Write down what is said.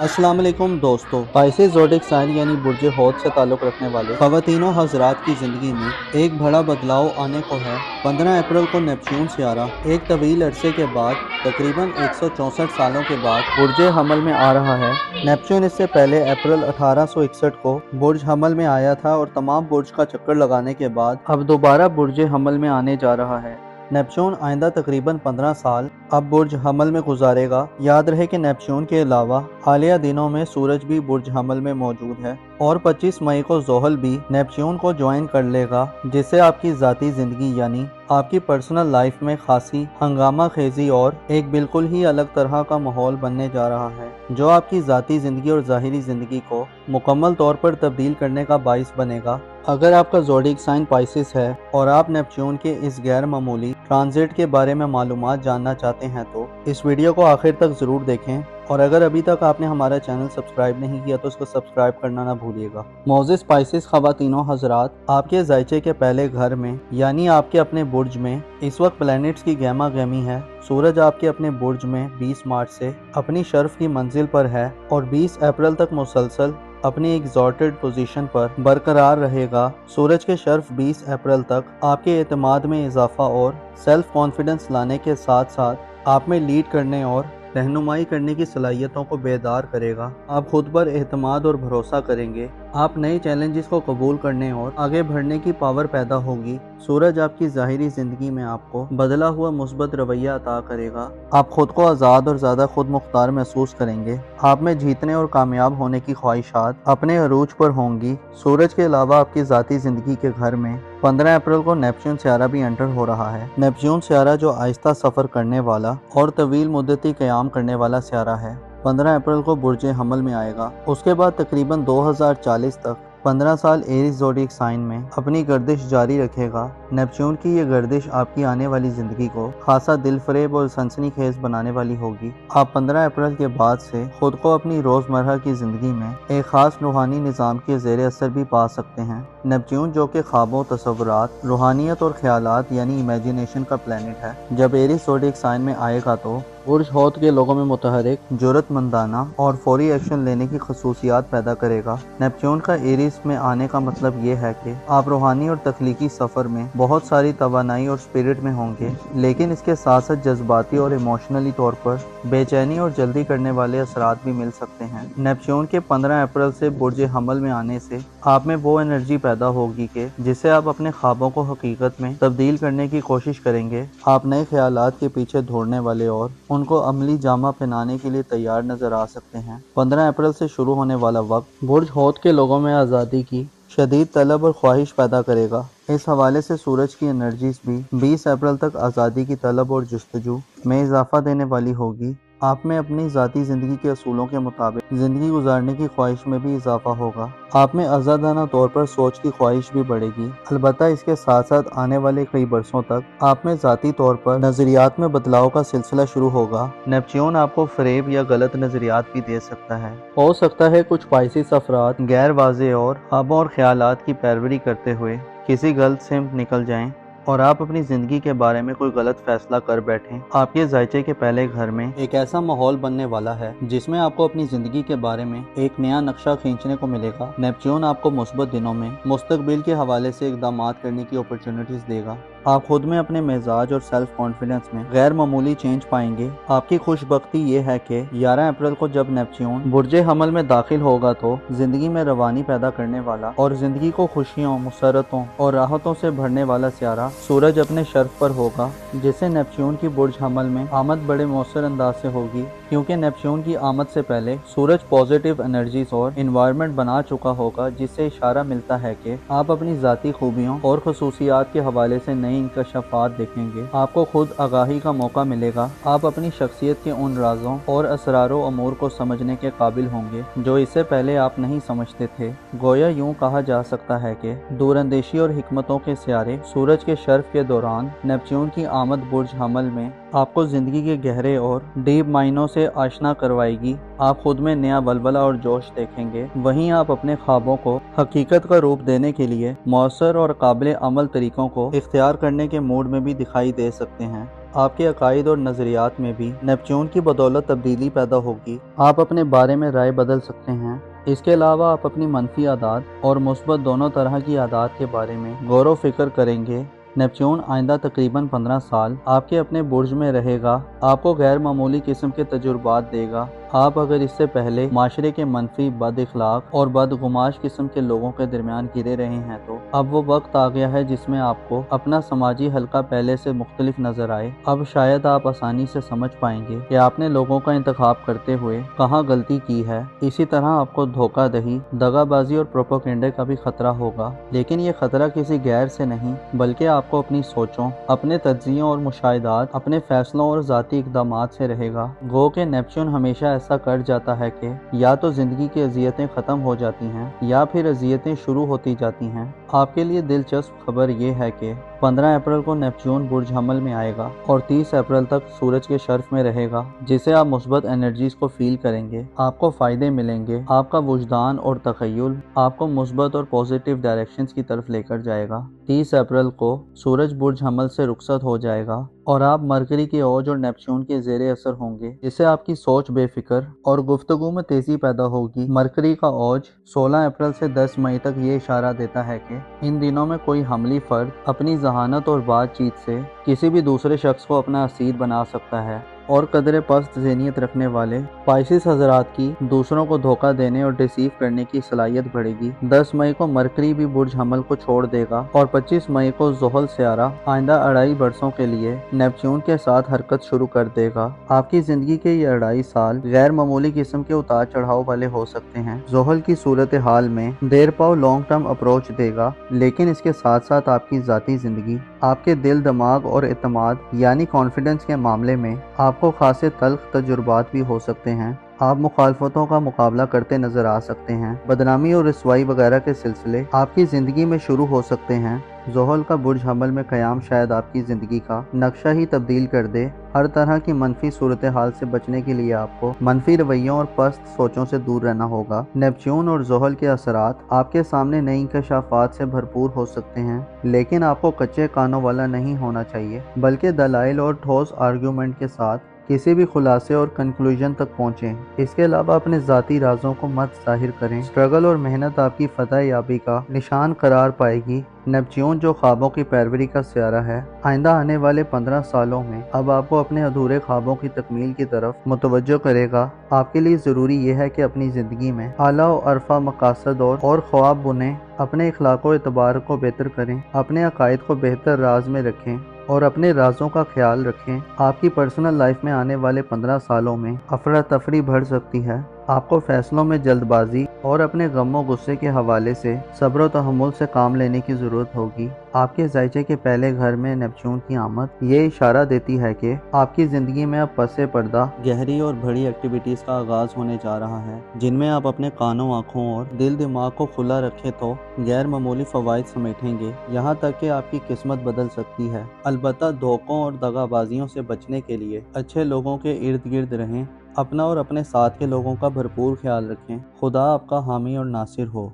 अस्सलाम वालेकुम दोस्तों। पाइसेस ज़ोडिक साइन यानी बुर्ज हौद से ताल्लुक़ रखने वाले ख़वातीनो हज़रात की ज़िंदगी में एक बड़ा बदलाव आने को है। 15 अप्रैल को नेपच्यून सियारा एक तवील अरसे के बाद तकरीबन 164 सालों के बाद बुर्ज हमल में आ रहा है। नेपच्यून इससे पहले अप्रैल 1861 को बुर्ज हमल में आया था और तमाम बुर्ज का चक्कर लगाने के बाद अब दोबारा बुर्ज हमल में आने जा रहा है। नेपच्यून आइंदा तकरीबन 15 साल अब बुर्ज हमल में गुजारेगा। याद रहे कि नेपच्यून के अलावा हालिया दिनों में सूरज भी बुर्ज हमल में मौजूद है और 25 मई को ज़ोहल भी नेपच्यून को ज्वाइन कर लेगा, जिससे आपकी ज़ाती ज़िंदगी यानी आपकी पर्सनल लाइफ में खासी हंगामा खेजी और एक बिल्कुल ही अलग तरह का माहौल बनने जा रहा है, जो आपकी ज़ाती ज़िंदगी और ज़ाहिरी ज़िंदगी को मुकम्मल तौर पर तब्दील करने का बाइस बनेगा। अगर आपका ज़ोडिक साइन पाइसेस है और आप नेपच्यून के इस गैर मामूली ट्रांजिट के बारे में मालूमात जानना चाहते हैं तो इस वीडियो को आखिर तक ज़रूर देखें, और अगर अभी तक आपने हमारा चैनल सब्सक्राइब नहीं किया तो उसको सब्सक्राइब करना ना भूलिएगा। मोज़िज़ पाइसेस ख़वातीनो हज़रात, आपके ज़ायचे के पहले घर में यानी आपके अपने बुर्ज में इस वक्त प्लैनेट्स की गहमा गहमी है। सूरज आपके अपने बुर्ज में 20 मार्च से अपनी शर्फ की मंजिल पर है और 20 अप्रैल तक मुसलसल अपनी एग्जॉर्टेड पोजीशन पर बरकरार रहेगा। सूरज के शर्फ 20 अप्रैल तक आपके एतमाद में इजाफा और सेल्फ कॉन्फिडेंस लाने के साथ साथ आप में लीड करने और रहनुमाई करने की सलाहियतों को बेदार करेगा। आप खुद पर एतमाद और भरोसा करेंगे। आप नए चैलेंजेस को कबूल करने और आगे बढ़ने की पावर पैदा होगी। सूरज आपकी ज़ाहिरी ज़िंदगी में आपको बदला हुआ मुस्बत रवैया अता करेगा। आप खुद को आज़ाद और ज़्यादा खुद मुख्तार महसूस करेंगे। आप में जीतने और कामयाब होने की ख्वाहिशात अपने अरूज पर होंगी। सूरज के अलावा आपकी ज़ाती ज़िंदगी के घर में 15 अप्रैल को नेपच्यून सियारा भी एंटर हो रहा है। नेपच्यून सियारा जो आहिस्ता सफ़र करने वाला और तवील मुद्दती क़याम करने वाला सियारा है, 15 अप्रैल को बुर्ज हमल में आएगा। उसके बाद तकरीबन 2040 तक 15 साल एरीज ज़ोडिक साइन में अपनी गर्दिश जारी रखेगा। नेपच्यून की ये गर्दिश आपकी आने वाली ज़िंदगी को खासा दिलफरेब और सनसनीखेज बनाने वाली होगी। आप 15 अप्रैल के बाद से खुद को अपनी रोज़मर्रा की ज़िंदगी में एक ख़ास रूहानी निज़ाम के ज़ेर असर भी पा सकते हैं। नेपच्यून जो कि ख्वाबों, तसव्वुरात, रूहानियत और ख्यालात यानी इमेजिनेशन का प्लैनेट है, जब एरीज ज़ोडिक साइन में आएगा तो बुर्ज हौद के लोगों में मुतहरिक, जुर्रतमंदाना और फौरी एक्शन लेने की खसूसियात पैदा करेगा। नेपच्यून का एरीज में आने का मतलब ये है कि आप रूहानी और तख्लीकी सफ़र में बहुत सारी तवानाई और स्पिरिट में होंगे, लेकिन इसके साथ साथ जज्बाती और इमोशनली तौर पर बेचैनी और जल्दी करने वाले असरात भी मिल सकते हैं। नेपच्यून के 15 अप्रैल से बुर्ज हमल में आने से आप में वो एनर्जी पैदा होगी कि जिससे आप अपने ख्वाबों को हकीकत में तब्दील करने की कोशिश करेंगे। आप नए ख्यालात के पीछे दौड़ने वाले और उनको अमली जामा पहनाने के लिए तैयार नजर आ सकते हैं। 15 अप्रैल से शुरू होने वाला वक्त बुर्ज हौद के लोगों में आज़ादी की शदीद तलब और ख्वाहिश पैदा करेगा। इस हवाले से सूरज की एनर्जीज भी 20 अप्रैल तक आज़ादी की तलब और जस्तजू में इजाफा देने वाली होगी। आप में अपनी ज़ाती ज़िंदगी के असूलों के मुताबिक ज़िंदगी गुजारने की ख्वाहिश में भी इजाफा होगा। आप में आज़ादाना तौर पर सोच की ख्वाहिश भी बढ़ेगी। अलबत्ता इसके साथ साथ आने वाले कई बरसों तक आप में ज़ाती तौर पर नज़रियात में बदलाव का सिलसिला शुरू होगा। नेपच्यून आपको फरेब या गलत नज़रियात भी दे सकता है। हो सकता है कुछ पाइसेस अफराद गैर वाज़ेह और ख्वाबों और ख्यालात की पैरवी करते हुए किसी गलत सिमत निकल जाएं और आप अपनी ज़िंदगी के बारे में कोई गलत फैसला कर बैठें। आपके ज़ायचे के पहले घर में एक ऐसा माहौल बनने वाला है जिसमें आपको अपनी ज़िंदगी के बारे में एक नया नक्शा खींचने को मिलेगा। नेपच्यून आपको मुस्बत दिनों में मुस्तकबिल के हवाले से इक़दामात करने की अपॉर्चुनिटीज़ देगा। आप खुद में अपने मिजाज और सेल्फ कॉन्फिडेंस में गैर मामूली चेंज पाएंगे। आपकी खुशबख्ती ये है कि 11 अप्रैल को जब नेपच्यून बुर्ज हमल में दाखिल होगा तो ज़िंदगी में रवानी पैदा करने वाला और ज़िंदगी को खुशियों, मुसरतों और राहतों से भरने वाला सियारा सूरज अपने शर्फ पर होगा, जिससे नेपच्यून की बुर्ज हमल में आमद बड़े मौसर अंदाज से होगी, क्योंकि नेपच्यून की आमद से पहले सूरज पॉजिटिव एनर्जीज और इन्वायरमेंट बना चुका होगा, जिससे इशारा मिलता है कि आप अपनी ज़ाती खूबियों और खसूसियात के हवाले से नई इंकशाफात देखेंगे। आपको खुद आगाही का मौका मिलेगा। आप अपनी शख्सियत के उन राजों और असरारो अमूर को समझने के काबिल होंगे जो इससे पहले आप नहीं समझते थे। गोया यूं कहा जा सकता है कि दूरंदेशी और हिकमतों के सियारे सूरज के शर्फ के दौरान नेपच्यून की आमद बुर्ज हमल में आपको ज़िंदगी के गहरे और डीप मायनों से आशना करवाएगी। आप खुद में नया बलबला और जोश देखेंगे। वहीं आप अपने ख्वाबों को हकीकत का रूप देने के लिए मौसर और काबिल अमल तरीकों को इख्तियार करने के मूड में भी दिखाई दे सकते हैं। آپ کے عقائد اور نظریات میں بھی نیپچون کی بدولت تبدیلی پیدا ہوگی۔ آپ اپنے بارے میں رائے بدل سکتے ہیں۔ اس کے علاوہ آپ اپنی منفی عادات اور مثبت دونوں طرح کی عادات کے بارے میں غور و فکر کریں گے۔ نیپچون آئندہ تقریباً 15 سال آپ کے اپنے برج میں رہے گا، آپ کو غیر معمولی قسم کے تجربات دے گا۔ آپ اگر اس سے پہلے معاشرے کے منفی، بد اخلاق اور بدگماش قسم کے لوگوں کے درمیان گرے رہے ہیں تو اب وہ وقت آ گیا ہے جس میں آپ کو اپنا سماجی حلقہ پہلے سے مختلف نظر آئے۔ اب شاید آپ آسانی سے سمجھ پائیں گے کہ آپ نے لوگوں کا انتخاب کرتے ہوئے کہاں غلطی کی ہے۔ اسی طرح آپ کو دھوکہ دہی، دغا بازی اور پروپیگنڈے کا بھی خطرہ ہوگا، لیکن یہ خطرہ کسی غیر سے نہیں بلکہ آپ کو اپنی سوچوں، اپنے تجزیوں اور مشاہدات، اپنے فیصلوں اور ذاتی اقدامات سے رہے گا۔ گو کہ نیپچون ہمیشہ ایسا کر جاتا ہے کہ یا تو زندگی کی اذیتیں ختم ہو جاتی ہیں یا پھر اذیتیں شروع ہوتی جاتی ہیں۔ آپ کے لیے دلچسپ خبر یہ ہے کہ 15 اپریل کو نیپچون برج حمل میں آئے گا اور 30 اپریل تک سورج کے شرف میں رہے گا، جسے آپ مثبت انرجیز کو فیل کریں گے۔ آپ کو فائدے ملیں گے، آپ کا وجدان اور تخیل آپ کو مثبت اور پازیٹیو ڈائریکشنز کی طرف لے کر جائے گا۔ 30 اپریل کو سورج برج حمل سے رخصت ہو جائے گا اور آپ مرکری کے اوج اور نیپچون کے زیر اثر ہوں گے، جس سے آپ کی سوچ بے فکر اور گفتگو میں تیزی پیدا ہوگی۔ مرکری کا اوج 16 اپریل سے 10 مئی تک یہ اشارہ دیتا ہے کہ ان دنوں میں کوئی حملی فرد اپنی ذہانت اور بات چیت سے کسی بھی دوسرے شخص کو اپنا اسیر بنا سکتا ہے، اور قدرے پست ذہنیت رکھنے والے پائسس حضرات کی دوسروں کو دھوکہ دینے اور ڈیسیو کرنے کی صلاحیت بڑھے گی۔ 10 مئی کو مرکری بھی برج حمل کو چھوڑ دے گا اور 25 مئی کو زحل سیارہ آئندہ 2.5 برسوں کے لیے نیپچون کے ساتھ حرکت شروع کر دے گا۔ آپ کی زندگی کے یہ 2.5 سال غیر معمولی قسم کے اتار چڑھاؤ والے ہو سکتے ہیں۔ زحل کی صورتحال میں دیر پاؤ لانگ ٹرم اپروچ دے گا، لیکن اس کے ساتھ ساتھ آپ کی ذاتی زندگی، آپ کے دل، دماغ اور اعتماد یعنی کانفیڈنس کے معاملے میں آپ کو خاصے تلخ تجربات بھی ہو سکتے ہیں۔ آپ مخالفتوں کا مقابلہ کرتے نظر آ سکتے ہیں، بدنامی اور رسوائی وغیرہ کے سلسلے آپ کی زندگی میں شروع ہو سکتے ہیں۔ زحل کا برج حمل میں قیام شاید آپ کی زندگی کا نقشہ ہی تبدیل کر دے۔ ہر طرح کی منفی صورتحال سے بچنے کے لیے آپ کو منفی رویوں اور پست سوچوں سے دور رہنا ہوگا۔ نیپچون اور زحل کے اثرات آپ کے سامنے نئی انکشافات سے بھرپور ہو سکتے ہیں، لیکن آپ کو کچے کانوں والا نہیں ہونا چاہیے، بلکہ دلائل اور ٹھوس آرگیومنٹ کے ساتھ کسی بھی خلاصے اور کنکلوژن تک پہنچیں۔ اس کے علاوہ اپنے ذاتی رازوں کو مت ظاہر کریں۔ اسٹرگل اور محنت آپ کی فتح یابی کا نشان قرار پائے گی۔ نیپچون جو خوابوں کی پیروی کا سیارہ ہے، آئندہ آنے والے 15 سالوں میں اب آپ کو اپنے ادھورے خوابوں کی تکمیل کی طرف متوجہ کرے گا۔ آپ کے لیے ضروری یہ ہے کہ اپنی زندگی میں اعلیٰ و عرفہ مقاصد اور خواب بنیں، اپنے اخلاق و اعتبار کو بہتر کریں، اپنے عقائد کو بہتر راز میں رکھیں اور اپنے رازوں کا خیال رکھیں۔ آپ کی پرسنل لائف میں آنے والے 15 سالوں میں افراتفری بڑھ سکتی ہے۔ آپ کو فیصلوں میں جلد بازی اور اپنے غم و غصے کے حوالے سے صبر و تحمل سے کام لینے کی ضرورت ہوگی۔ آپ کے ذائچے کے پہلے گھر میں نیپچون کی آمد یہ اشارہ دیتی ہے کہ آپ کی زندگی میں اب پس پردہ گہری اور بڑی ایکٹیویٹیز کا آغاز ہونے جا رہا ہے، جن میں آپ اپنے کانوں، آنکھوں اور دل دماغ کو کھلا رکھیں تو غیر معمولی فوائد سمیٹیں گے، یہاں تک کہ آپ کی قسمت بدل سکتی ہے۔ البتہ دھوکوں اور دغا بازیوں سے بچنے کے لیے اچھے لوگوں کے ارد گرد رہیں، اپنا اور اپنے ساتھ کے لوگوں کا بھرپور خیال رکھیں۔ خدا آپ کا حامی اور ناصر ہو۔